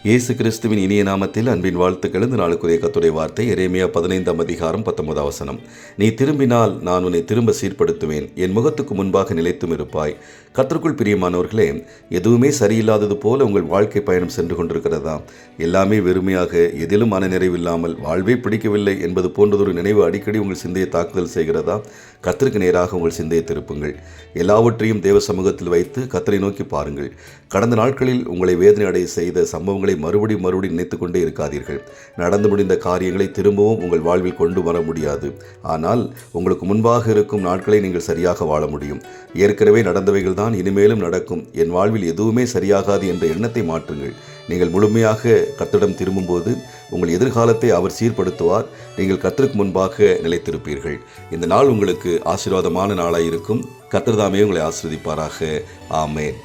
இயேசு கிறிஸ்துவின் இனிய நாமத்தில் அன்பின் வாழ்த்துக்கள். இந்த நாளுக்குரிய கர்த்தருடைய வார்த்தை எரேமியா 15:19. நீ திரும்பினால் நான் உன்னை திரும்ப சீர்படுத்துவேன், என் முகத்துக்கு முன்பாக நிலைத்தும் இருப்பாய். கர்த்தருக்குள் பிரியமானவர்களே, எதுவுமே சரியில்லாதது போல உங்கள் வாழ்க்கை பயணம் சென்று கொண்டிருக்கிறதா? எல்லாமே வெறுமையாக, எதிலும் மனநிறைவில்லாமல், வாழ்வே பிடிக்கவில்லை என்பது போன்றதொரு நினைவு அடிக்கடி உங்கள் சிந்தையை தாக்குதல் செய்கிறதா? கர்த்தருக்கு நேராக உங்கள் சிந்தையை திருப்புங்கள். எல்லாவற்றையும் தேவ சமூகத்தில் வைத்து கர்த்தரை நோக்கி பாருங்கள். கடந்த நாட்களில் உங்களை வேதனை அடைய செய்த சம்பவங்களை மறுபடியும் நினைத்து கொண்டே இருக்காதீர்கள். நடந்து முடிந்த காரியங்களை திரும்பவும் உங்கள் வாழ்வில் கொண்டு வர முடியாது. ஆனால் உங்களுக்கு முன்பாக இருக்கும் நாட்களை நீங்கள் சரியாக வாழ முடியும். ஏற்கனவே நடந்தவைகள் தான் இனிமேலும் நடக்கும், என் வாழ்வில் எதுவுமே சரியாகாது என்ற எண்ணத்தை மாற்றுங்கள். நீங்கள் முழுமையாக கர்த்தரிடம் திரும்பும்போது உங்கள் எதிர்காலத்தை அவர் சீர்படுத்துவார். நீங்கள் கர்த்தருக்கு முன்பாக நிலைத்திருப்பீர்கள். இந்த நாள் உங்களுக்கு ஆசீர்வாதமான நாளாக இருக்கும். கர்த்தர் தாமே உங்களை ஆசீர்வதிப்பாராக. ஆமென்.